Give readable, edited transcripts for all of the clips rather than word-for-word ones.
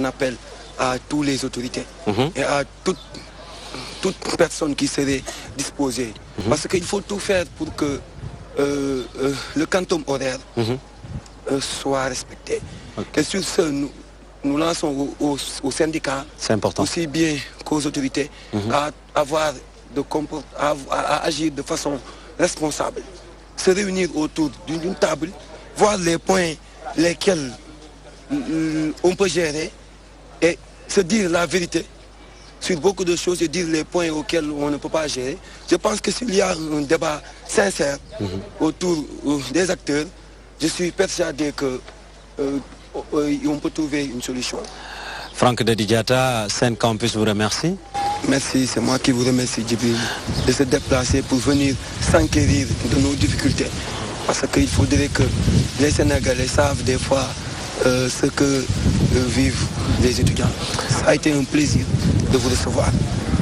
appel à tous les autorités et à toute personne qui serait disposée. Parce qu'il faut tout faire pour que le quantum horaire soit respecté. Et sur ce, nous lançons aux syndicats, aussi bien qu'aux autorités, à agir de façon responsable. Se réunir autour d'une table, voir les points lesquels on peut gérer et se dire la vérité sur beaucoup de choses et dire les points auxquels on ne peut pas gérer. Je pense que s'il y a un débat sincère autour des acteurs, je suis persuadé qu'on peut trouver une solution. Franck Dedidiata, Sen Campus vous remercie. Merci, c'est moi qui vous remercie, Djibril, de se déplacer pour venir s'enquérir de nos difficultés. Parce qu'il faudrait que les Sénégalais savent des fois ce que vivent les étudiants. Ça a été un plaisir de vous recevoir.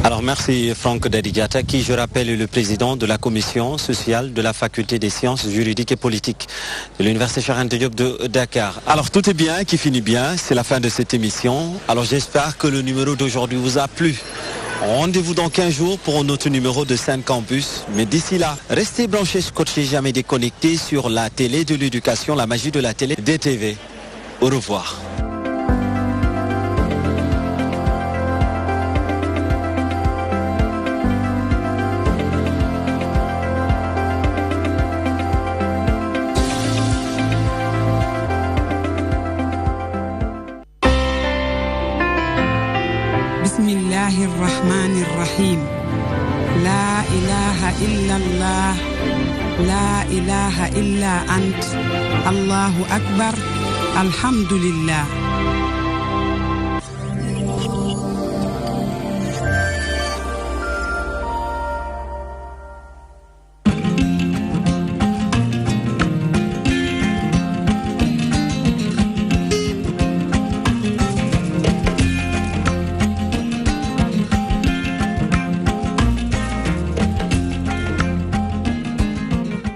Alors merci Franck Dedidiata, qui je rappelle est le président de la commission sociale de la faculté des sciences juridiques et politiques de l'université Cheikh Anta Diop de Dakar. Alors tout est bien, qui finit bien, c'est la fin de cette émission. Alors j'espère que le numéro d'aujourd'hui vous a plu. Rendez-vous dans 15 jours pour un autre numéro de Sen Campus. Mais d'ici là, restez branchés, scotchés, jamais déconnectés sur la télé de l'éducation, la magie de la télé DTV. Au revoir. Bismillahir Rahmanir Rahim. La ilaha illallah. La ilaha illa ant. Allahu Akbar. Alhamdulillah.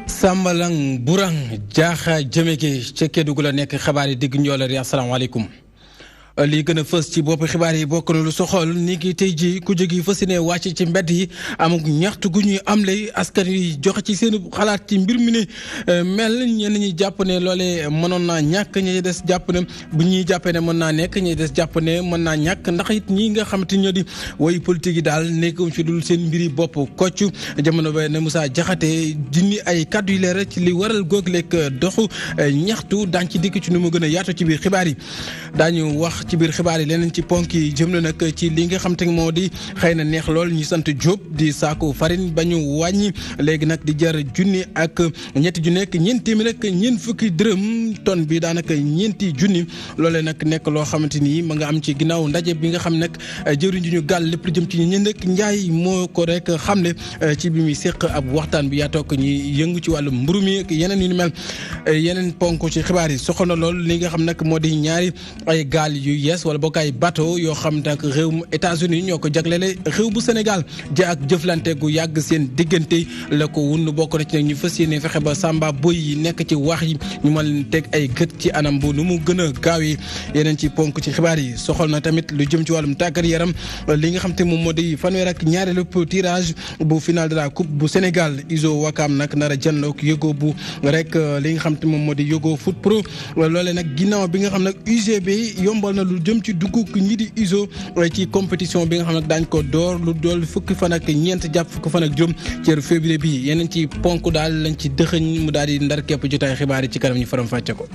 Sambalang Burang jaaxa jëmeke ca Kédougou la nekk xibaar yi digg njoolari asalaamaaleykum li gën a fës ci bopp xibaar yi bokk na lu soxol ni ki tey ji ku jógi fas yéene wàcc ci mbedd yi amuk ñaxtu gu ñuy am lay askan yi joxe ci seen xalaat ci mbir mi ne mel ñenn ñi jàpp ne loolee mënoon naa ñàkk ñi des jàpp ne bu ñuy jàppee ne mën naa nekk ñi des jàpp ne mën naa ñàkk ndax it ñi nga xamante ñoo di woy politique yi daal nekkuñ ci dul seen mbiri bopp kocc jamono ba ne Moussa Diakhaté dindi ay kàddu yu leer ci li waral góogleeg doxu ñaxtu daañ ci dikk ci nu mu gën a yaatu ci biir xibaar yi daañu wax ci biir xibaar yi leneen ci ponk yi jëm na nag ci li nga xam te moo di xëy na neex lool ñu sant Diop di saako farine ba ñu wàññi léegi nag di jar junni ak ñetti junni ak ñeent téeméer ak ñeent fukki dërëm tonne bi daanaka ñeenti junni loolee nag nekk loo xamante ni ma nga am ci ginnaaw ndaje bi nga xam nag jëriñ ju ñu gàll lépp lu jëm ci ñënd ak njaay moo ko rek xamle ci bi muy séq ab waxtaan bi yaa toog ñi yëngu ci wàllu mburu mi ak yeneen yu ni mel yeneen ponk ci xibaar yi soxla na lool li nga xam nag moo di ñaari ay gaal yu yees wala bokk ay bateau yoo xam nag réewum États-Unis ñoo ko jaglele réew bu Sénégal ji ak jëflante gu yàgg seen diggante la ko wund bokk na ci nag ñu fas yéene fexe ba Samba boy yi nekk ci wax yi ñu mën leen teg ay gët ci anam bu nu mu gën a gaawee yeneen ci ponk ci xibaar yi soxal na tamit lu jëm ci wàllum tàggat yaram li nga xam te moom moo di fanweer ak ñaareelu tirage bu final de la coupe bu Sénégal Iso Wakam nag nar a jëndoog yëgoo bu rek li nga xam te moom moo di yëgoo foot pro loolee nag ginnaaw bi nga xam nag UGB yombal na lu jëm ci dugg ñi di ISO ci compétition bi nga xam ne daañ ko door lu dool fukki fan ak ñeent jàpp fukki fan ak juróom ci février bi yeneen ci ponk daal lañ ci dëxëñ mu daal di ndar képp jotaay xibaar yi ci kanam ñu faram fàcce ko.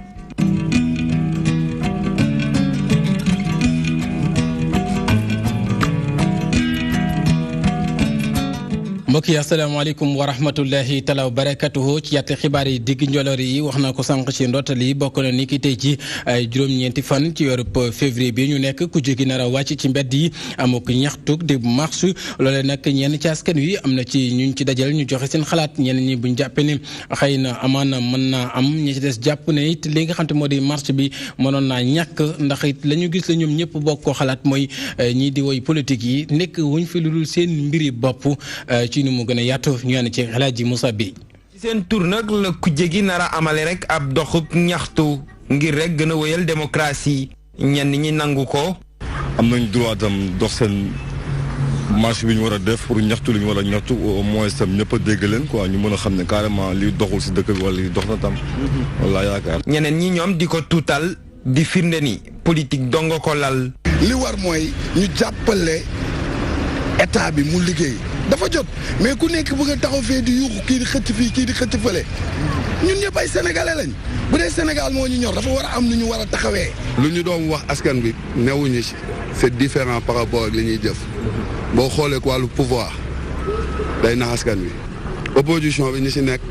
mbokk yi asalaamaaleykum wa rahmatullahi taala wa barakatuhu ci yatte xibaar yi digg njoloor yi wax na ko sànq ci ndottali yi bokk na ni ki tey ci ay juróom-ñeenti fan ci weeru février bi ñu nekk ku jógi nar a wàcc ci mbedd yi amuk ñaxtuk di marche loolee nag ñenn ci askan wi am na ci ñuñ ci dajal ñu joxe seen xalaat ñenn ñi buñ jàppee ne xëy na amaana mën naa am ñi ci des jàpp ne it li nga xam te moo di marche bi mënoon naa ñàkk ndax it la ñu gis la ñoom ñëpp bokk ko xalaat mooy ñii di woy politique yi nekk wuñ fi lu dul seen mbiri bopp ci nu mu gën a yaatu ñu ànd ci El Hadji Moussa Bey ci seen tur nag la kujje gi nar a amale rek ab doxub ñaxtu ngir rek gën a wéyal démocratie ñenn ñi nangu ko. am nañ droit tam dox seen marche bi ñu war a def pour ñaxtu li ñu war a ñaxtu au moins tam ñëpp a dégg leen quoi ñu mën a xam ne carrément li doxul si dëkk bi wala li dox na tam. wala yaakaar. ñeneen ñi ñoom di ko tuutal di firnde ni politique dongo ko lal. li war mooy ñu jàppale état bi mu liggéey dafa jot mais ku nekk bëgg a taxaw fee di yuuxu kii di xëcc fii kii di xëcc fële ñun ñëpp ay sénégalais lañ bu dee Sénégal moo ñu ñor dafa war a am lu ñu war a taxawee. lu ñu doon wax askan bi newuñu ci c'est différent par rapport ak li ñuy jëf boo xoolee ko wàllu pouvoir day nax askan bi opposition bi ñu ci nekk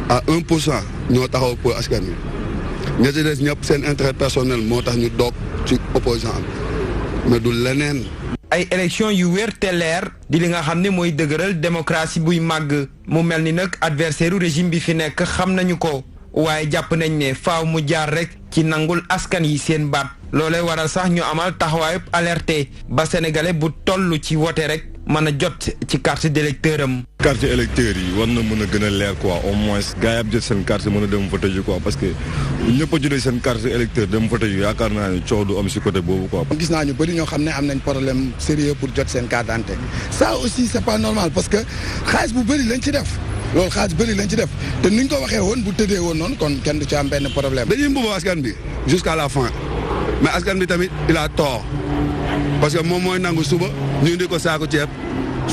à 1% ñoo taxaw pour askan bi ña ci des ñëpp seen intérêt personnel moo tax ñu doog ci opposant bi mais du leneen. ay élection yu wér te leer di li nga xam ne mooy dëgëral démocratie buy màgg mu mel ni nag adversaire u régime bi fi nekk xam nañu ko waaye jàpp nañ ne faaw mu jaar rek ci nangul askan yi seen baat loolee waral sax ñu amal taxawaayub alerté ba sénégalais bu toll ci wote rek mën a jot ci carte d'électeur am. carte électeur yi war na mën a gën a leer quoi au moins gars yi ab jot seen carte mën a dem voté ji quoi parce que ñëpp a jotee seen carte électeur dem voté ji yaakaar naa ne coow du am si côté boobu quoi. gis naa ñu bëri ñoo xam ne am nañ problème sérieux pour jot seen carte d'identité ça aussi c'est pas normal parce que xaalis bu bëri lañ ci def loolu xaalis bëri lañ ci def te ni ñu ko waxee woon bu tëddee woon noonu kon kenn du ci am benn problème. dañuy mbubu askan bi jusqu'à la fin mais askan bi tamit il a tort parce que moom mooy nangu suba ñu indi ko saako ceeb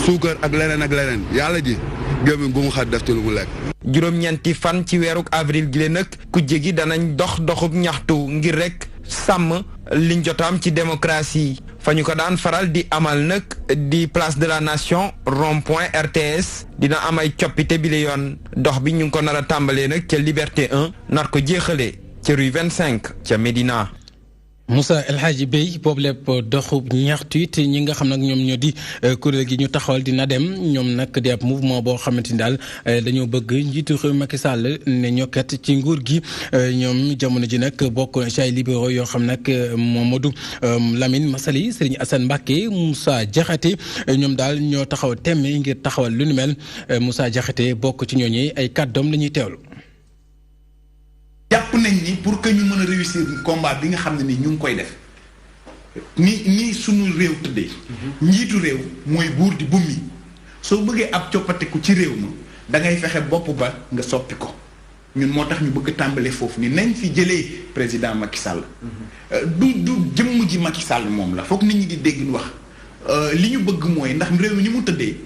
suukar ak leneen yàlla ji gémmiñ bu mu xat def ci lu mu lekk. juróom-ñeenti fan ci weeruk avril gi nag kujje gi danañ doxub ñaxtu ngir rek sàmm liñ jotaam ci démocratie fa ñu ko daan faral di amal nag di place de la nation rond-point RTS dina am ay coppite bi la yoon dox bi ñu ngi ko nar a tàmbalee nag ca Liberté 1 nar ko jeexalee ca rue 25 ca Médina. Moussa El Hadji Bey boobu lépp doxu ñaxtu it ñi nga xam nag ñoom ñoo di kuréel gi ñu taxawal dina dem ñoom nag di ab mouvement boo xamante ni daal dañoo bëgg njiitu réew Macky Sall ne ñokket ci nguur gi ñoom jamono ji nag bokk na ci ay libéraux yoo xam nag Mamadou Lamine Massaly Serigne Assane Mbacké Moussa Diakhaté ñoom daal ñoo taxaw temm ngir taxawal lu ni mel Moussa Diakhaté bokk ci ñooñu ay kàddoom la ñuy teewlu. jàpp nañ ni pour que ñu mën a réussir combat bi nga xam ne ni ñu ngi koy def ni suñu réew tëddee njiitu réew mooy buur di bummi soo bëggee ab coppatiku ci réew ma da ngay fexe bopp ba nga soppi ko ñun moo tax ñu bëgg tàmbalee foofu ni nañ fi jëlee président Macky Sall du jëmm ji Macky Sall moom la foog nit ñi di dégg wax li ñu bëgg mooy ndax réew mi ni mu tëddee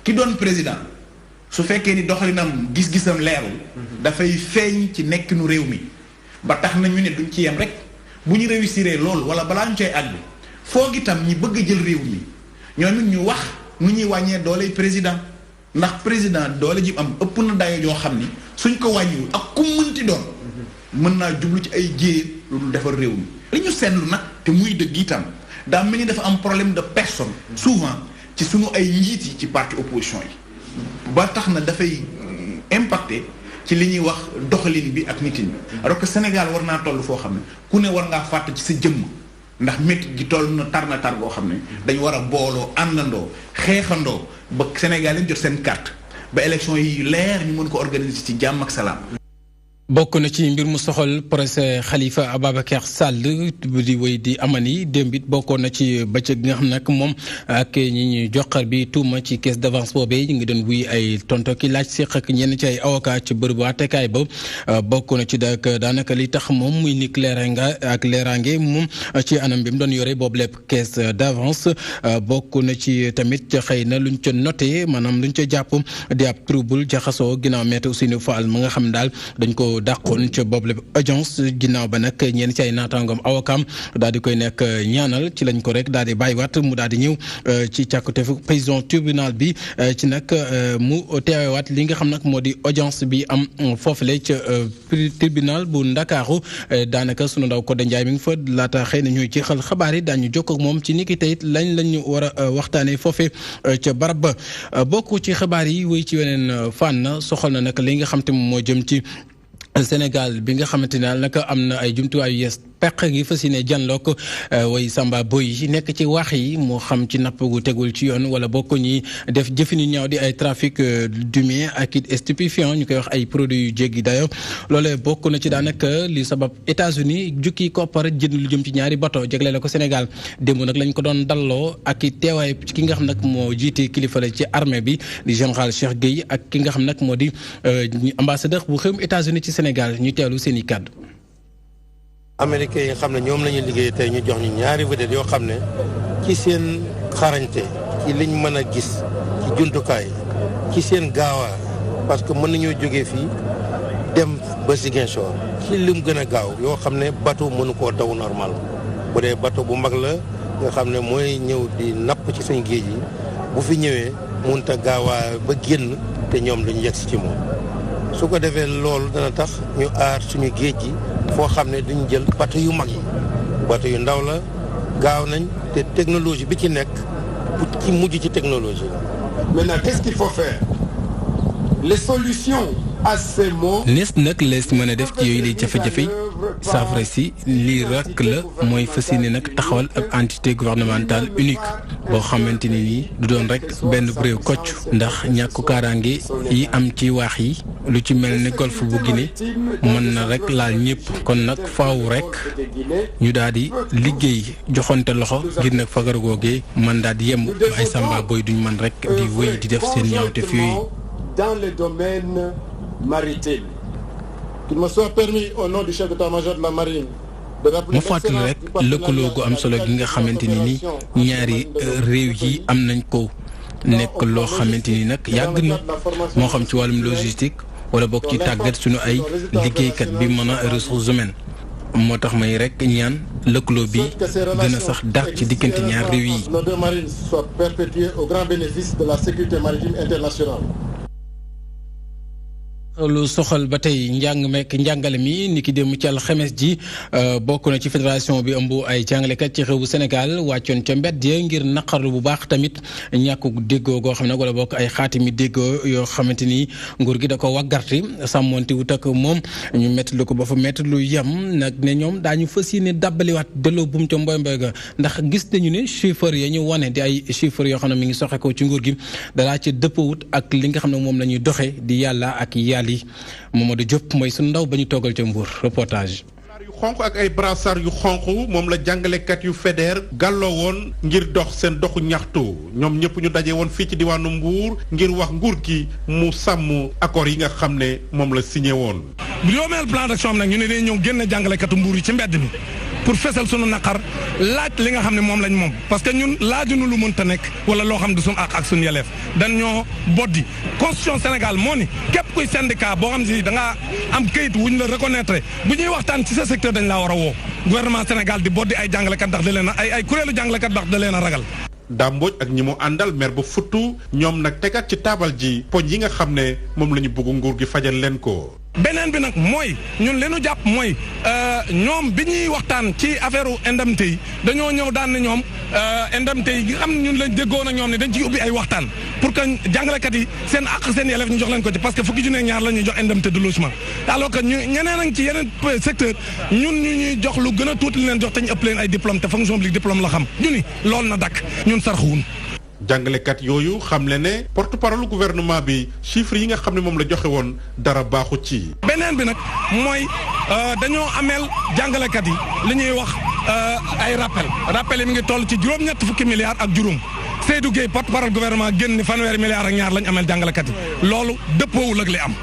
ki doon président su fekkee ni doxalinam gis-gisam leerul dafay feeñ ci nekkinu réew mi ba tax na ñu ne duñ ci yem rek bu ñu réussiree loolu wala balaa ñu cay àgg foog itam ñi bëgg a jël réew mi ñoom it ñu wax nu ñuy wàññee dooley président ndax président doole ji am ëpp na dayo joo xam ni suñ ko wàññiwul ak ku mënti doon mën naa jublu ci ay jéer lu dul defar réew mi li ñu seetlu nag te muy dëgg itam daa mel ni dafa am problème de personne souvent ci sunu ay njiit yi ci parti opposition yi ba tax na dafay impacté ci li ñuy wax doxalin bi ak nitin bi alors que Sénégal war naa toll foo xam ne ku ne war ngaa fàtt ci sa jëmm ndax métti gi toll na tar boo xam ne dañu war a booloo àndandoo xeexandoo ba Sénégal yi jot seen carte ba élection yi leer ñu mën ko organiser ci jàmm ak salaam. bokk na ci mbir mu soxal procès Khalifa Ababacar Sall di wéy di amani démb it bokkoon na ci bëccëg gi nga xam nag moom ak ñi ñu joxar bi tuuma ci caisse d'avance boobee ñu ngi doon wuy ay tonto ki laaj seq ak ñenn ci ay avocat ci bërëbu àttekaay ba bokk na ci daanaka li tax moom muy ni leeraange moom ci anam bi mu doon yore boobu lépp caisse d'avance bokk na ci tamit xëy na luñ ca noté maanaam luñ ca jàpp di ab trouble jaxasoo ginnaaw Maître Ousseynou Fall ma nga xam daal dañ ko dàqoon ca boobu la audience ginnaaw ba nag ñenn ci ay naataangoom awakam daal di koy nekk ñaanal ci lañ ko rek daal di bàyyiwaat mu daal di ñëw ci càkkuteefu président tribunal bi ci nag mu teewewaat li nga xam nag moo di audience bi am foofule ca tribunal bu Ndakaaru daanaka sunu ndaw Codé Ndiaye mi ngi fa laata xëy na ñuy jeexal xabaar yi daañu jokkoo ak moom ci niki tey lañu war a waxtaanee foofe ca barab ba bokk ci xabaar yi wéy ci weneen fànn soxal na nag li nga xam te moom moo jëm ci Sénégal bi nga xamante ne nag am na ay jumtuwaay yu yees peq gi fas yéene janloog way Samba Boy yi nekk ci wax yi moo xam ci napp gu tegul ci yoon wala bokk ñi def jëfini ñaaw di ay trafic d'humains ak it stupéfiant ñu koy wax ay produits yu jéggi dayo loolee bokk na ci daanaka li sabab États-Unis jukki koppar jënd lu jëm ci ñaari bateau jagle la ko Sénégal démb nag lañ ko doon dalloo ak i teewaay ki nga xam nag moo jiite kilifa la ci armée bi di général Cheikh Gueye ak ki nga xam nag moo di ambassadeur bu xewum États-Unis ci Sénégal ñu teewlu seen i kàddu. américains yi nga xam ne ñoom la ñuy liggéey tey ñu jox ñu ñaari vedette yoo xam ne ci seen xarañte ci liñ mën a gis ci jumtukaay ci seen gaawaa parce que mën nañoo jógee fii dem ba Ziguinchor ci lim gën a gaaw yoo xam ne bateau mënu koo daw normal bu dee bateau bu mag la nga xam ne mooy ñëw di napp ci suñu géej yi bu fi ñëwee mënut a gaawaa ba génn te ñoom duñu yegg si ci moom su ko defee loolu dana tax ñu aar suñu géej gi foo xam ne duñu jël bateau yu mag yi bateau yu ndaw la gaaw nañ te technologie bi ci nekk pour ci mujj ci technologie la. Maintenant, qu'est-ce qu'il faut faire? Les solutions à ces mots. nees nag lees mën a def ci yooyu lay jafe-jafe saafara si lii rek la mooy fas yéene nag taxawal ab entité gouvernementale unique boo xamante ni nii du doon rek benn réew kocc ndax ñàkku kaaraange yi am ci waax yi lu ci mel ni golfe bu Guinée mën na rek laal ñëpp kon nag faaw rek ñu daal di liggéey joxonte loxo ngir nag fagaru googee man daal di yem ay Samba Boy duñ mën rek di wéy di def seen ñaawteef yooyu. Dans le domaine maritime. Qu'il me soit permis au nom du chef d'état-major de la marine. ma fàttali rek lëkkaloo gu am solo gi nga xamante ni ñaari réew yi am nañ ko nekk loo xamante ni nag yàgg na moo xam ci wàllum logistique wala bokk ci tàggat suñu ay liggéeykat bi mën a ressources humaines moo tax may rek ñaan lëkkaloo bi gën a sax dàq ci diggante ñaar réew yi. Nos deux marines soient perpétuées au grand bénéfice de la sécurité maritime internationale. lu soxal ba tey njàng mekk njàngale mi ni ki dem ci alxames ji bokk na ci fédération bi ëmb ay jàngalekat ci réew bu Sénégal wàccoon ca mbedd ya ngir naqarlu bu baax tamit ñàkku déggoo goo xam ne wala bokk ay xaatimi déggoo yoo xamante ni nguur gi da ko waggarti sàmmonte wut ak moom ñu métti lu ko ba fa métti lu yem nag ne ñoom daañu fas yéene dàbbaliwaat delloo buum ca mboy mboy ga ndax gis nañu ne chiffres ya ñu wane di ay chiffres yoo xam ne mi ngi soxe ko ci nguur gi dalaa ci dëppawut ak li nga xam ne moom la ñuy doxee di yàlla ak yàlla Mamadou Diop mooy suñu ndaw ba ñu toogal ca Mbour reportage. yu xonq ak ay brassard yu xonq moom la jàngalekat yu FEDER gàlloo woon ngir dox seen doxu ñaxtu ñoom ñëpp ñu daje woon fii ci diwaanu Mbour ngir wax nguur gi mu sàmm accord yi nga xam ne moom la signé woon. bu yoomeel plan d'action am nag ñu ne dañuy ñëw génne jàngalekatu Mbour yi ci mbedd mi pour fesal sunu naqar laaj li nga xam ne moom lañ moom parce que ñun laajuñu lu mënta nekk wala loo xam ne suñu àq ak suñu yelleef dañ ñoo boddi constitution Sénégal moo ni képp kuy syndicat boo xam si da ngaa am këyit wuñ la reconnaître bu ñuy waxtaan ci sa secteur dañ laa war a woo gouvernement Sénégal di boddi ay jàngalekat ndax da leen a ay kuréelu jàngalekat ndax da leen a ragal. Damboj ak ñi mu àndal maire ba futtu ñoom nag tegaat ci taabal ji poñ yi nga xam ne moom la ñu bëgg nguur gi fajal leen ko. beneen bi nag mooy ñun li ñu jàpp mooy ñoom bi ñuy waxtaan ci affaire indemnité yi dañoo ñëw daan ne ñoom indemnité yi nga xam ne ñun lañ déggoon ak ñoom ne dañ ciy ubbi ay waxtaan pour que jàngalekat yi seen àq seen yelleef ñu jox leen ko ci parce que fukki junne ñaar la ñuy jox indemnité de logement alors que ñu ñeneen a ngi ci yeneen secteur ñun ñu ñuy jox lu gën a tuuti leen jox te ñu ëpp leen ay diplôme te fonction publique diplôme la xam ñu ni loolu na dakk ñun sarxuwun jàngalekat yooyu xam le ne porte-parole gouvernement bi chiffres yi nga xam ne moom la joxe woon dara baaxu ci. beneen bi nag mooy dañoo ameel jàngalekat yi li ñuy wax ay rappel yi mi ngi toll ci juróom-ñett fukki milliards ak juróom Seydou Gueye porte-parole gouvernement génn ni fanweeri milliards ak ñaar lañ ameel jàngalekat yi loolu dëppoowul ak li am.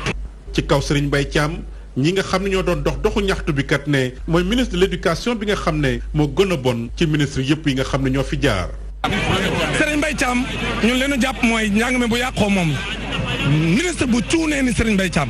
ci kaw Serigne Mbaye Thiam ñi nga xam ne ñoo doon doxu ñaxtu bi kat ne mooy ministre de l'éducation bi nga xam ne moo gën a bon ci ministre yëpp yi nga xam ne ñoo fi jaar. Serigne Mbaye Thiam ñun leenu jàpp mooy njàng mi bu yàqoo moom ministre bu cuunee ni Serigne Mbaye Thiam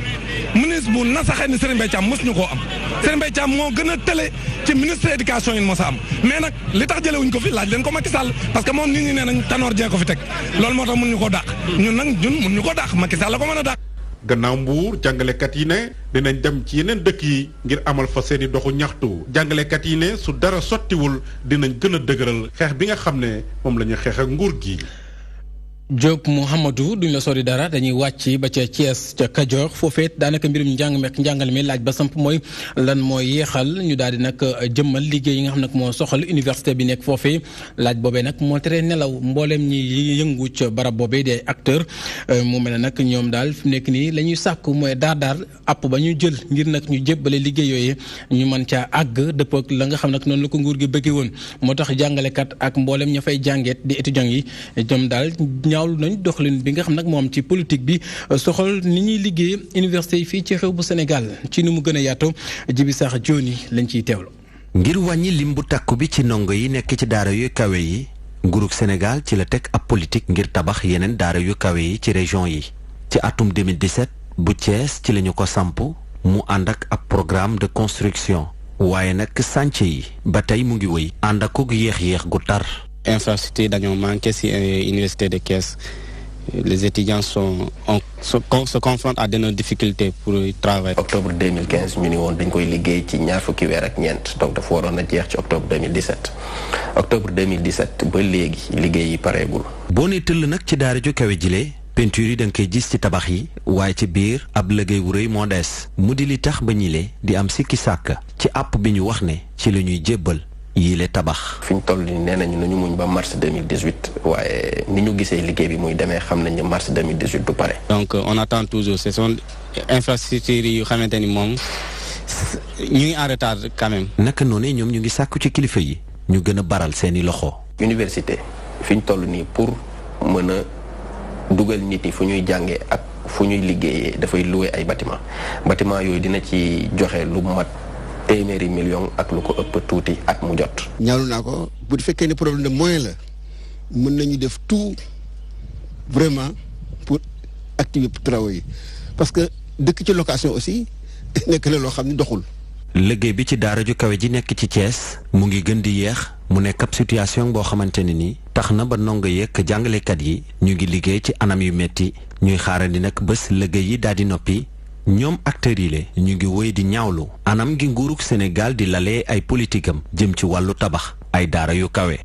ministre bu nasaxee ni Serigne Mbaye Thiam mos ñu koo am Serigne Mbaye Thiam moo gën a tële ci ministre éducation yi mos a am mais nag li tax jëlewuñ ko fi laaj leen ko Macky Sall parce que moom nit ñi nee nañ Tanor Dieng ko fi teg loolu moo tax mun ñu koo dàq ñun nag mun ñu koo dàq Macky Sall la ko mën a dàq. gannaaw Mbuur jàngalekat yi ne dinañ dem ci yeneen dëkk yi ngir amal fa seeni doxu ñaxtu jàngalekat yi ne su dara sottiwul dinañ gën a dëgëral xeex bi nga xam ne moom la ñu xeex ak nguur gi. Diop Mouhamadou duñ la sori dara dañuy wàcc ba ca Thiès ca Kajoor foofee daanaka mbirum njàngal mi laaj ba samp mooy lan mooy yeexal ñu daal di nag jëmmal liggéey yi nga xam nag moo soxal université bi nekk foofee laaj boobee nag moo tere nelaw mbooleem ñi yëngu ca barab boobee di ay acteur mu mel ne nag ñoom daal fi mu nekk nii la ñuy sàkku mooy daar app ba ñu jël ngir nag ñu jébbale liggéey yooyu ñu mën caa àgg dëppoo ak la nga xam nag noonu la ko nguur gi bëggee woon moo tax jàngalekat ak mbooleem ña fay jàngeet di étudiants yi ñoom daal ñaawlu nañ doxalin bi nga xam nag moo am ci politique bi soxal ni ñuy liggéey université yi fii ci réew bu Sénégal ci ni mu gën a yaatu jibi sax joni lañ ciy teewlu. ngir wàññi lim bu takku bi ci ndongo yi nekk ci daara yu kawe yi nguurug Sénégal ci la teg ab politique ngir tabax yeneen daara yu kawe yi ci région yi ci atum 2017 bu Thiès ci lañu ko samp mu ànd ak ab programme de construction waaye nag chantier yi ba tey mu ngi wëy ànd ak yéex-yéex gu tar. Infrastructure dañoo manqué ci université de Thiès les étudiants se confrontent à de difficultés pour travailler. Octobre 2015 ñu ni woon dañ koy liggéey ci ñaar fukki weer ak ñeent donc dafa waroon a jeex ci octobre 2017 octobre 2017 ba léegi liggéey yi pareegul. boo nee tëll nag ci daara ju kawe jile peinture yi da nga koy gis ci tabax yi waaye ci biir ab liggéey wu rëy moo des mu di li tax ba ñile di am sikki sàkk ci àpp bi ñu wax ne ci la ñuy jébbal yile tabax. fi ñu toll nii nee nañu nañu muñ ba mars 2018 waaye ni ñu gisee liggéey bi muy demee xam nañ ne mars 2018 du pare. donc on attend toujours ce sont infrastructures yu xamante ni moom ñu ngi en retard quand même. naka noonu ñoom ñu ngi sàkku ci kilifa yi ñu gën a baral seeni loxo. université fi ñu toll nii pour mën a dugal nit yi fu ñuy jàngee ak fu ñuy liggéeyee dafay louer ay bâtiment yooyu dina ci joxe lu mat téeméeri million ak lu ko ëpp tuuti at mu jot. ñaawlu naa ko bu fekkee ne problème de moyen la mën nañu def tout vraiment pour activer travaux yi parce que dëkk ci location aussi nekk na loo xam ne doxul. liggéey bi ci daara ju kawe ji nekk ci Thiès mu ngi gën di yeex mu nekk ab situation boo xamante ne ni tax na ba ndongo yeeg jàngalekat yi ñu ngi liggéey ci anam yu metti ñuy xaarandi nag bés liggéey yi daal di noppi. ñoom acteurs yi le ñu ngi wéy di ñaawlu anam gi nguurug Sénégal di lalee ay politikam jëm ci wàllu tabax ay daara yu kawe.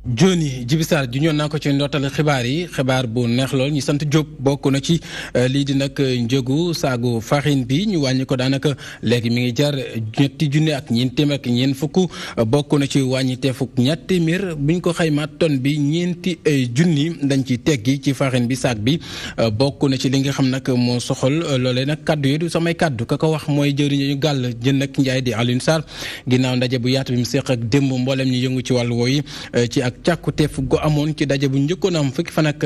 Joni Jibisaar ju ñoon naa ko ci ndootal xibaar yi xibaar bu neex lool ñu sant Diop bokk na ci lii di nag njëgu saagu farine bi ñu wàññi ko daanaka léegi mi ngi jar ñetti junne ak ñeent téeméer ak ñeent fukk bokk na ci wàññi teefuk ñett téeméer buñ ko xaymaa tonne bi ñeenti junni dañ ci teggi ci farine bi saag bi bokk na ci li nga xam nag moo soxal loolee nag kaddu yi du samay kaddu ka ko wax mooy jëriñu ñu gàll jën nag njaay di Alioune Sarr ginnaaw ndaje bu yaatu bi mu seq ak démb mboolem ñu yëngu ci wàllu wooyi ci ak càkkuteef go amoon ci daje bu njëkkoon am fukki fan ak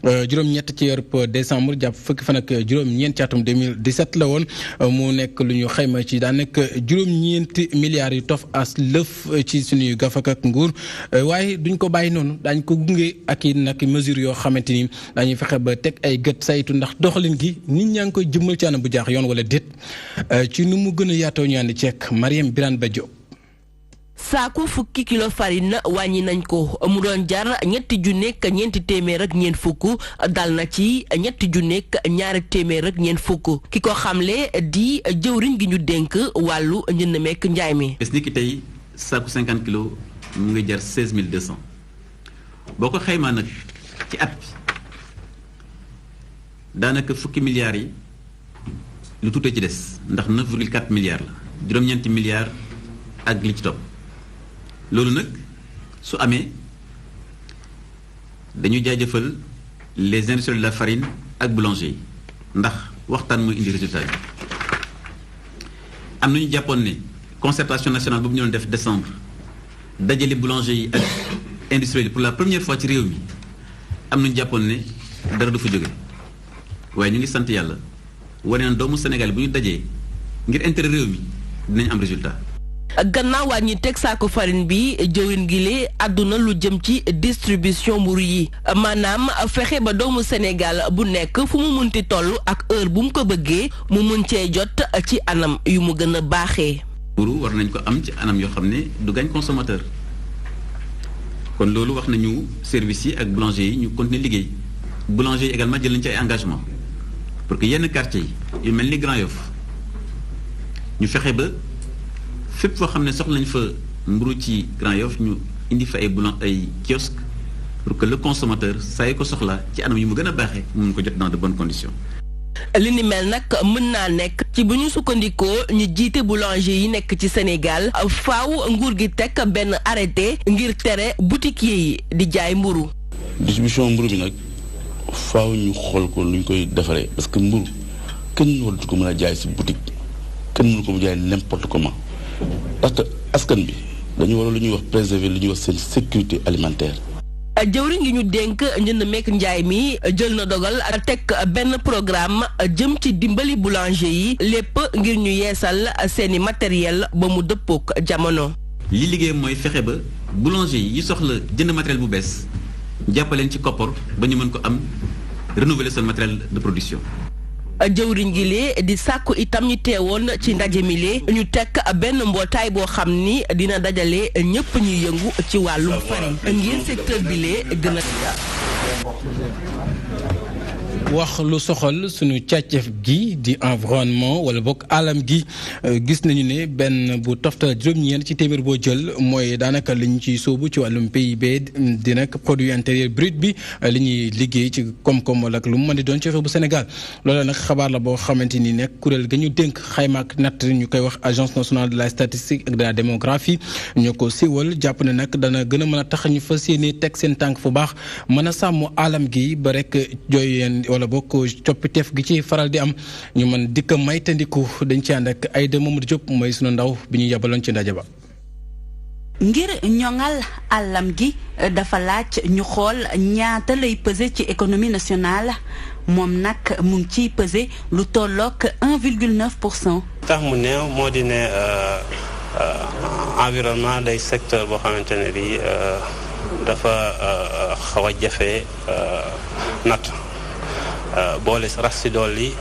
juróom-ñett ci weeru décembre jàpp fukki fan ak juróom-ñeent ci atum 2017 la woon mu nekk lu ñu xayma ci daanaka juróom-ñeenti milliards yu tof as lëf ci suñuy gafak ak nguur waaye duñ ko bàyyi noonu daañ ko gunge ak i nag mesures yoo xamante ni dañuy fexe ba teg ay gët saytu ndax doxalin gi nit ñaa ngi koy jëmmal ci anam bu jaax yoon wala déet ci nu mu gën a yaatoo ñu ànd ceek Mariam Birane Badio. saaku fukki kilo farine wàññi nañ ko mu doon jar ñetti junneek ñeenti téeméer ak ñeent fukk dal na ci ñetti junneek ñaari téeméer ak ñeent fukk ki ko xamle di jëwriñ gi ñu dénk wàllu njënd meek njaay mi. bés ni ki tey saaku 50 kilos mu ngi jar 16200 boo ko xaymaa nag ci at bi daanaka fukki milliards yi lu tuutee ci des ndax 9,4 milliards la juróom-ñeenti milliards ak li ci topp. loolu nag su amee dañu jaajëfal les industriels de la farine ak boulanger yi ndax waxtaan mooy indi résultat bi am nañu jàppoon ne concertation nationale boobu ñu doon def décembre dajale boulanger yi ak industriels yi pour la première fois ci réew mi am nañu jàppoon ne dara du fa jóge waaye ñu ngi sant yàlla wane na doomu Sénégal bu ñu dajee ngir intérêt réew mi dinañ am résultat. gannaaw wàññi teg saako farine bi jëwin gi lee àdduna lu jëm ci distribution mburu yi maanaam fexe ba doomu Sénégal bu nekk fu mu munti toll ak heure bu mu ko bëggee mu mun cee jot ci anam yu mu gën a baaxee. mburu war nañ ko am ci anam yoo xam ne du gaañ consommateur kon loolu wax nañu service yi ak boulanger yi ñu continuer liggéey boulanger yi également jël nañ ci ay engagement pour que yenn quartier yi yu mel ni Grand Yoff ñu fexe ba fépp foo xam ne soxla nañ fa mburu ci Grand Yoff ñu indi fa ay kiosque pour que le consommateur saa yu ko soxla ci anam yu mu gën a baaxee mu mun ko jot dans de bonnes conditions. li ni mel nag mën naa nekk ci bu ñu sukkandikoo ñu jiite boulanger yi nekk ci Sénégal faaw nguur gi teg benn arrêté ngir tere boutiquier yi di jaay mburu. distribution mburu bi nag faaw ñu xool ko luñ koy defaree parce que mburu kenn waratu ko mën a jaay si boutique kenn mënu ko mu jaay n'importe comment parce que askan bi dañu war lu ñuy wax préserver lu ñuy wax seen sécurité alimentaire. jëwriñ gi ñu dénk njënd meek njaay mi jël na dogal teg benn programme jëm ci dimbali boulanger yi lépp ngir ñu yeesal seeni matériel ba mu dëppook jamono. li liggéey mooy fexe ba boulanger yi soxla jënd matériel bu bees jàppaleen ci koppar ba ñu mën ko am renouveler seen matériel de production. jëwriñ gi lee di sàkku itam ñi teewoon ci ndaje mi lee ñu teg benn mbootaay boo xam ni dina dajale ñëpp ñuy yëngu ci wàllum farine ngir secteur bi lee gën a wax lu soxal suñu càccef gi di environnement wala bokk alam gi gis nañu ne benn bu toftal juróom-ñeent ci téeméer boo jël mooy daanaka li ñu ciy sóobu ci wàllum PIB di nag produit intérieur brut bi li ñuy liggéey ci koom-koom wala lu mu mën di doon ci réew bu Sénégal loolu nag xabaar la boo xamante ni nekk kuréel ga ñu dénk xayma ak natt ñu koy wax agence nationale de la statistique ak de la démographie ñoo ko siiwal jàpp ne nag dana gën a mën a tax ñu fas yéene teg seen tànk fu baax mën a sàmm alam gi ba rek jooy wala bokk coppiteef gi ci faral di am ñu mën dikk may tandiku dañ ci ànd ak Aïda Mamadou Diop mooy sunu ndaw bi ñu yabaloon ci ndaje ba. ngir ñoŋal àllam gi dafa laaj ñu xool ñaata lay peser ci économie nationale moom nag mu ngi ciy peser lu tollook 1,9%. tax mu néew moo di ne environnement day secteur boo xamante ne bi dafa xaw a jafe natt. boole rax si dool yi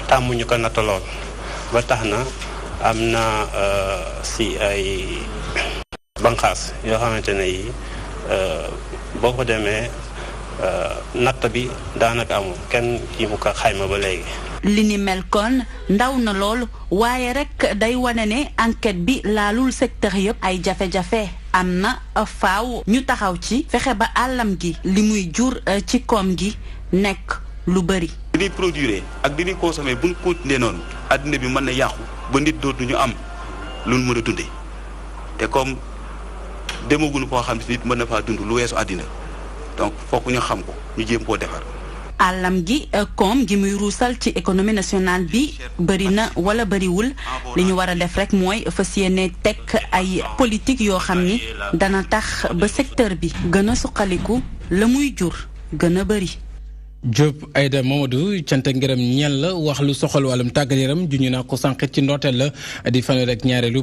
tàmmuñu ko natt lool ba tax na am na si ay banqaas yoo xamante ne yi boo ko demee natt bi daanaka amul kenn ki mu ko xayma ba léegi. li ni mel kon ndaw na lool waaye rek day wane ne enquête bi laalul secteur yëpp ay jafe-jafe am na faaw ñu taxaw ci fexe ba àllam gi li muy jur ci koom gi nekk lu bëri. di ñuy produire ak di ñuy consommer bu ñu continuer noonu adduna bi mën na yàqu ba nit dootuñu am lu ñu mën a dundee te comme demaguñu koo xam si nit mën na faa dund lu weesu àddina donc fokk ñu xam ko ñu jéem koo defar. àllam gi koom gi muy ruusal ci économie nationale bi bëri na wala bëriwul li ñu war a def rek mooy fas yéene teg ay politique yoo xam ni dana tax ba secteur bi gën a suqaliku la muy jur gën a bëri. Diop Aïda Mamadou cant ak ngërëm ñeel la wax lu soxal wàllum tàggat yaram juñu naa ko sànq ci ndoorteel la di fanweer ak ñaareelu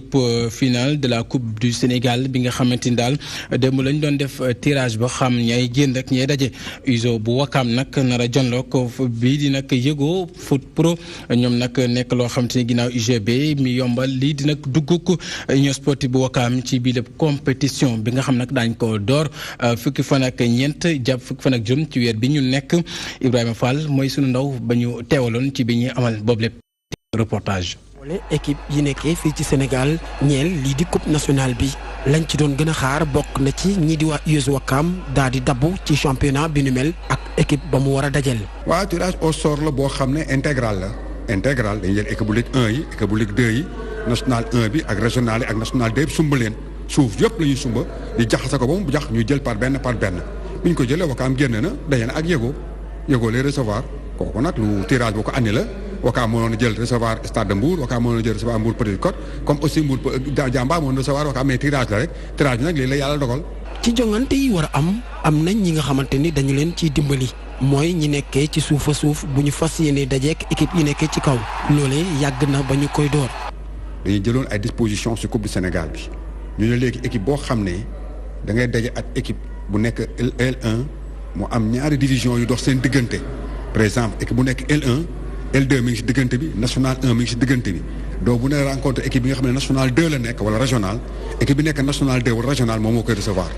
finale de la coupe du Sénégal bi nga xamante ni daal démb lañ doon def tirage ba xam ñay génn ak ñay daje USO bu Wakaam nag nar a jonloo ko bii di nag yëgoo foot pro ñoom nag nekk loo xamante ni ginnaaw UGB mi yombal lii di nag dugguk union sportive bu Wakaam ci bii lépp compétition bi nga xam nag daañ ko door fukki fan ak ñeent jàpp fukki fan ak juróom ci weer bi ñu nekk. Ibrahima Fall mooy sunu ndaw ba ñu teewaloon ci bi ñuy amal boobu lépp reportage. wala équipe yi nekkee fii ci Sénégal ñeel lii di coupe nationale bi lañ ci doon gën a xaar bokk na ci ñii di waa US Ouakam daal di dabbu ci championnat bi nu mel ak équipe ba mu war a dajel. waaw tirage au sort la boo xam ne intégral la intégral dañuy jël équipe bu Ligue 1 yi équipe bu Ligue 2 yi national 1 bi ak régional yi ak national 2 yëpp sumba leen suuf yëpp la ñuy sumba di jaxase ko ba mu jax ñuy jël par benn bi ñu ko jëlee Ouakam génn na daje na ak yëgoo lay recevoir kooku nag lu tirage boo ko andi la Ouakam mënoon a jël recevoir Stade de Mbour Ouakam mënoon a jël recevoir Mbour Petite Côte comme aussi Mbour Diamba mënoon recevoir Ouakam mais tirage la rek tirage bi nag lii la yàlla dogal. ci jongante yi war a am nañ ñi nga xamante ni dañu leen ciy dimbali mooy ñi nekkee ci suufa suuf bu ñu fas yéene dajeek équipe yi nekkee ci kaw loolee yàgg na ba ñu koy door. dañuy jëloon ay dispositions ci coupe du Sénégal bi ñu ne léegi équipe boo xam ne da ngay daje ak équipe bu nekk L1 mu am ñaari division yu dox seen diggante par exemple équipe bu nekk L1 L2 mi ngi ci diggante bi national 1 mi ngi ci diggante bi donc bu ne rencontre équipe bi nga xam ne national 2 la nekk wala régional équipe bi nekk national 2 wala régional moom moo koy recevoir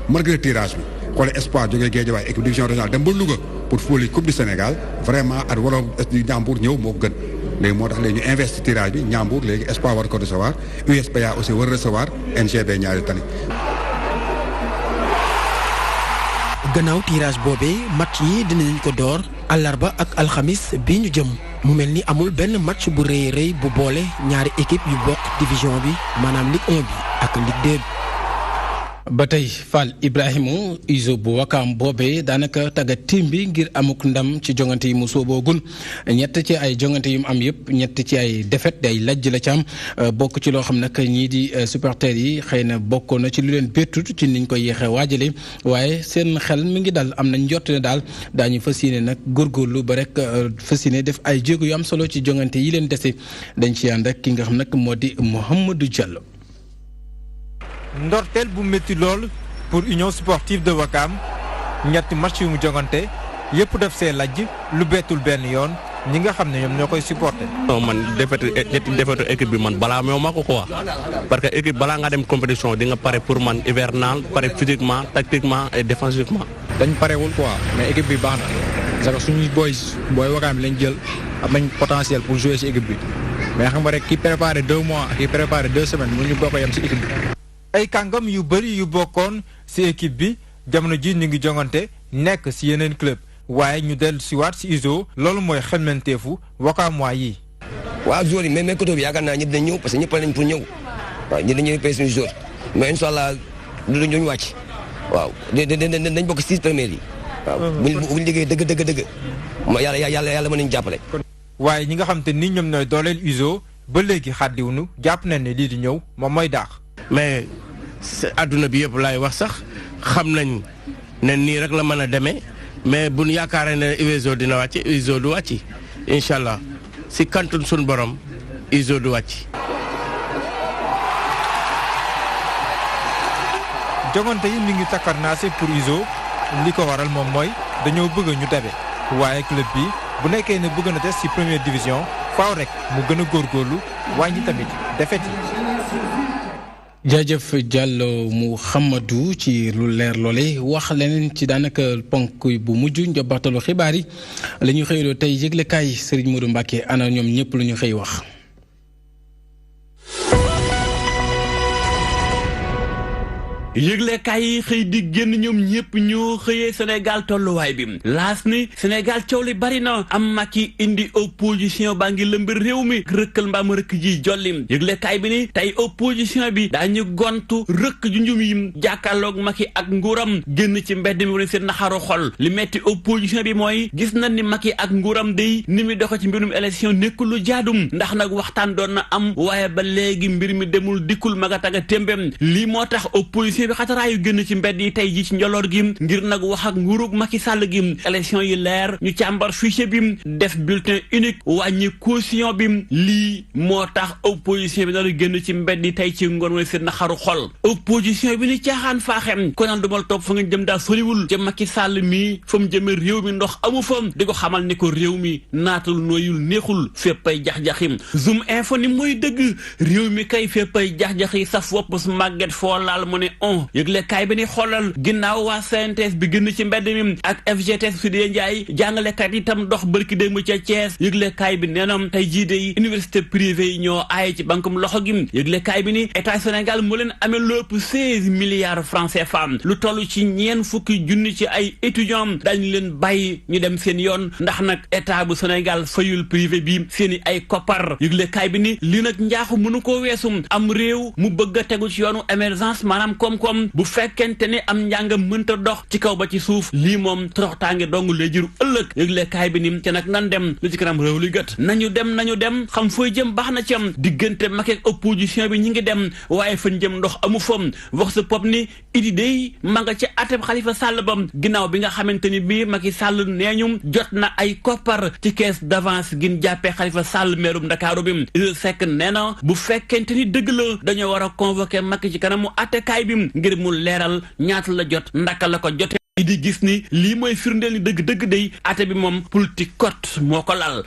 malgré tirage bi xoole espoir jógee Guédiawaye équipe division régionale dem ba Louga pour fóoli coupe du Sénégal vraiment at wala Ndiambour ñëw moo gën léegi moo tax léegi ñu investi tirage bi Ndiambour léegi espoir war ko recevoir USPA aussi war recevoir NGB ñaari tali gannaaw tirage boobee match yi dinañ ko door àllarba ak alxamis bi ñu jëm mu mel ni amul benn match bu rëy rëy bu boole ñaari équipe yu bokk division bi maanaam Ligue 1 bi ak Ligue 2 bi. ba tey Fall Ibrahima ISO bu Wakaam boobee daanaka tàggat team bi ngir amuk ndam ci jongante yi mu sóoboogun ñett ci ay jongante yu mu am yëpp ñett ci ay défaite day lajj la ci am bokk ci loo xam nag ñii di supporters yi xëy na bokkoon na ci lu leen bettut ci niñ koy yéexee waajale waaye seen xel mi ngi dal am nañ njort ne daal daañu fas yéene nag góorgóorlu ba rek fas yéene def ay jéego yu am solo ci jongante yi leen dese dañ ci ànd ak ki nga xam nag moo di Mouhamadou Diallo. ndorteel bu métti lool pour union sportive de Wakam ñetti match yu mu jongante yëpp def see lajj lu bettul benn yoon ñi nga xam ne ñoom ñoo koy supporté. non man defetu équipe bi man balaa moo ma ko quoi parce que équipe balaa nga dem compétition di nga pare pour man hivernal pare physiquement tactiquement et défensivement. dañ parewul quoi mais équipe bi baax na parce que suñuy booy Wakam bi lañ jël am nañ potentiel pour jouer ci équipe bi mais xam nga rek ki préparé 2 mois ki préparé 2 semaines mënuñu bokk yem ci équipe bi. ay kàngam yu bëri yu bokkoon ci équipe bi jamono ji ñu ngi jongante nekk ci yeneen club waaye ñu dellu ci waat ci ISO loolu mooy xelmenteefu Wakaam waa yi. waaw joueurs yi mais côté bi yaakaar naa ñëpp dañ ñëw parce que ñëpp lañ pour ñëw waaw ñi dañuy pay suñu joueur mais incha allah duñu wàcc waaw dañ bokk 6 premiers yi waaw buñ liggéey dëgg yàlla mën nañu jàppale. waaye ñi nga xam te ni ñoom ñooy dooleel ISO ba léegi xàddiwunu jàpp nañ ne lii di ñëw moom mooy daax. mais adduna bi yëpp laay wax sax xam nañ ne nii rek la mën a demee mais buñ yaakaaree ne ISO dina wàcc ISO du wàcc incha allah si kantun suñ borom ISO du wàcc. jogante yi mi ngi takkarnaase pour ISO li ko waral moom mooy dañoo bëgg ñu dabe waaye club bi bu nekkee ne bëgg na des ci première division faaw rek mu gën a góorgóorlu wàññi tamit défaite yi. jaajëf Diallo Mouhamadou ci lu leer loole wax leneen ci daanaka ponk bu mujj njobbaxtalu xibaar yi la ñu xëyloo tey yëglekaay Serigne Modou Mbacké ana ñoom ñëpp lu ñu xëy wax. yëglekaay yi xëy di génn ñoom ñëpp ñoo xëyee Sénégal tolluwaay bi laas ni Sénégal coow li bari na am Macky indi opposition baa ngi lëmbër réew mi rëkkal mbaam rëkk ji jollim yëglekaay bi ni tey opposition bi daañu gontu rëkk ju njum yi jàkkaarloog Macky ak nguuram génn ci mbedd mi wane seen naxaru xol li metti opposition bi mooy gis na ni Macky ak nguuram day ni muy doxe ci mbirum élection nekkul lu jaadum ndax nag waxtaan doon na am waaye ba léegi mbir mi demul dikkul maga taga témbem lii moo tax opposition bi xataraayu génn ci mbedd yi tey ji ci njoloor gi ngir nag wax ak nguurug Macky Sall gi élection yi leer ñu càmbar fichier bi def bulletin unique wàññi caution bi lii moo tax opposition bi dañu génn ci mbedd yi tey ci ngoon mooy seen naxaru xol opposition bi ni caaxaan faaxem ko naan dumal topp fa nga jëm daal soriwul ca Macky Sall mii fa mu jëme réew mi ndox amu fa di ko xamal ni ko réew mi naatal nooyul neexul féppay jax-jaxim zoom info ni mooy dëgg réew mi kay féppay jax-jaxi saf wopp su màgget foo laal mu ne yëgle kaay bi ni xoolal ginnaaw waa CNTS bi gën ci mbedd mi ak FGTS su dee njaay jàngalekat yi tam dox bërki démb ca Thiès yëgle kaay bi nee na tey jii de université privée yi ñoo aaye ci bankum loxo gi yëgle kaay bi ni état Sénégal moo leen amee lu ëpp 16 milliards francs CFA lu toll ci ñeen fukki junni ci ay étudiants dañu leen bàyyi ñu dem seen yoon ndax nag état bu Sénégal fayul privé bi seeni ay koppar yëgle kaay bi ni li nag njaaxu mënu koo weesum am réew mu bëgg a tegu ci yoonu émergence maanaam koom-koom bu fekkente ne am njàngam mënta dox ci kaw ba ci suuf lii moom toroxtaange dong lay jur ëllëg yëgle kaay bi ni ca nag nan dem lu ci kanam réew li gët nañu dem xam fooy jëm baax na ci am diggante Macky ak opposition bi ñi ngi dem waaye fañ jëm ndox amu fam wax sa pop ni idi day ma nga ci ateb Khalifa Sall bam ginnaaw bi nga xamante ni bii Macky Sall neeñu jot na ay koppar ci caisse d'avance gin jàppee Khalifa Sall meerum Ndakaaru bi Idrissa Seck nee na bu fekkente ni dëgg la dañoo war a convoquer Macky ci kanamu attekaay bi ngir mu leeral ñaata la jot ndaka la ko jote di gis ni lii mooy firndeel ni dëgg day ate bi moom politique cote moo ko lal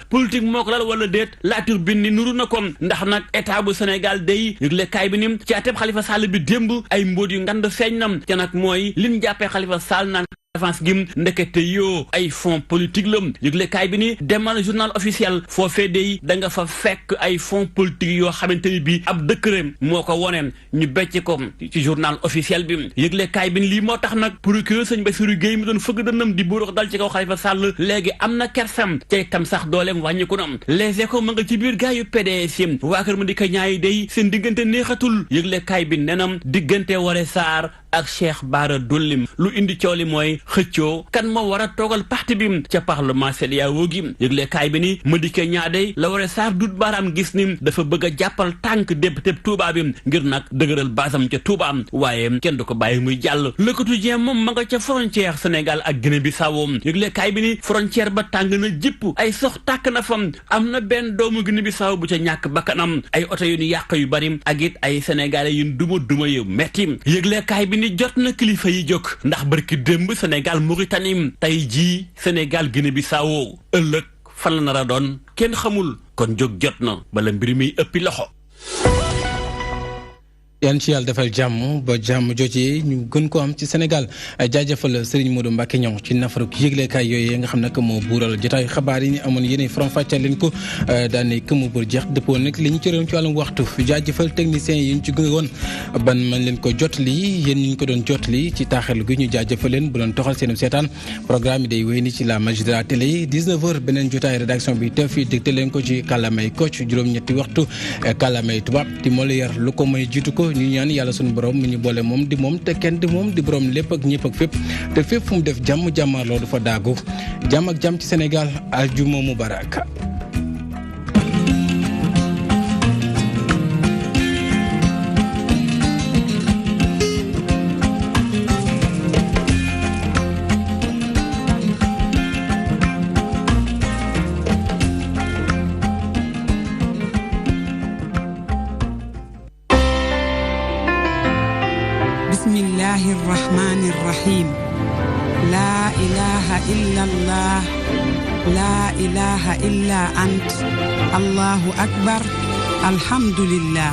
wala déet laatur bi ni nuru na ko ndax nag état bu Sénégal day yëgle kaay bi ni ci ateb Khalifa Sall bi démb ay mbóot yu ngand feeñ nam ca nag mooy liñ jàppee Khalifa Sall naan avance gi ndekete yoo ay fonds politique la yëglekaay bi ni demal journal officiel foofee day da nga fa fekk ay fonds politique yoo xamante ni bii ab décret moo ko woneen ñu becc ko ci journal officiel bi yëglekaay bi ni lii moo tax nag procureur sëñ Bassirou Guèye mi doon fëgg dënnam di burox dal ci kaw Khalifa Sall léegi am na kersam te itam sax dooleem wàññiku na les échos ma nga ci biir gaa yu PDS yi waa kër ma di ko ñaayi day seen diggante neexatul yëglekaay bi nenam diggante Woré Sarr ak Cheikh Bara Dolly lu indi coow li mooy xëccoo kan moo war a toogal parti bi ca parlement CEDEAO gi yëglekaay bi ni Madické Niang day la Woré Sarr dut baaraam gis ni dafa bëgg a jàppal tànk député Touba bi ngir nag dëgëral basam ca Touba waaye kenn du ko bàyyi muy jàll Le Quotidien moom ma nga ca frontière Sénégal ak Guinée-Bissau yëglekaay bi ni frontière ba tàng na jipp ay sox tàkk na fa am na benn doomu Guinée-Bissau bu ca ñàkk bakkanam ay oto yu ñu yàq yu bari ak it ay sénégalais yu duma yu metti yëglekaay bi ni jot na kilifa yi jóg ndax barki démb Sénégal Mauritanie tey jii Sénégal Guinée-Bissau ëllëg fan la nar a doon kenn xamul kon jóg jot na bala mbir mi ëppi loxo. yan ci yàlla defal jàmm ba jàmm jooju ñu gën ko am ci Sénégal jaajëfal Serigne Modou Mbacké ñëw ci nafaruk yëglekaay yooyu nga xam ne moo buural jotaayu xabaar yi ñu amoon yéen faram-fàcceel leen ko daane këmu bër jeex dëppoo nag li ñu ci réew ci wàllum waxtu jaajëfal techniciens yi ñu ci gunge woon ban man leen ko jotali yéen ñu ko doon jotali ci taaxal gi ñu jaajëfal leen bu doon toxal seen seetaan programme yi day wéy ni ci la magie de la télé 19h beneen jotaay rédaction bi teew fii dégte leen ko ci kàllaamay Kocc juróom-ñetti waxtu kàllaamay tubaab di moo la yar lu ko may jiitu ko ñu ñaan yàlla sunu borom mi ñu boole moom di moom te kenn di moom di borom lépp ak ñëpp ak fépp te fépp fu mu def jàmm jàmmaarloo du fa daagu jàmm ak jàmm ci Sénégal aljuma mubarak. الله الرحمن الرحيم لا إله إلا الله لا إله إلا أنت الله أكبر الحمد لله.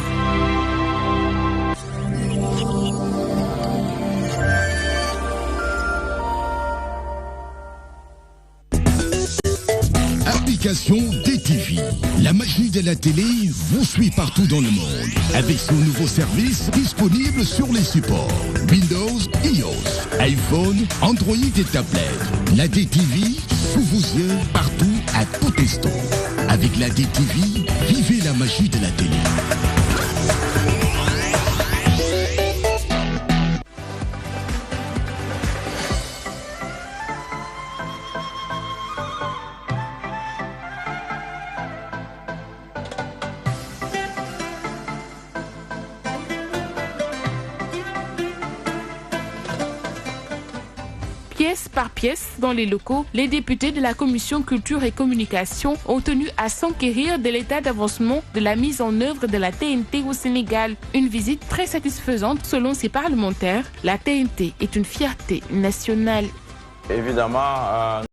Application DTV. La magie de la télé vous suit partout dans le monde. Avec son nouveau service disponible sur les supports Windows, iOS, iPhone, Android et tablette. La DTV sous vos yeux, partout, à tout instant. Avec la DTV, vivez la magie de la télé. Pièce par pièce, dans les locaux, les députés de la Commission Culture et Communication ont tenu à s'enquérir de l'état d'avancement de la mise en œuvre de la TNT au Sénégal. Une visite très satisfaisante selon ces parlementaires. La TNT est une fierté nationale. Évidemment,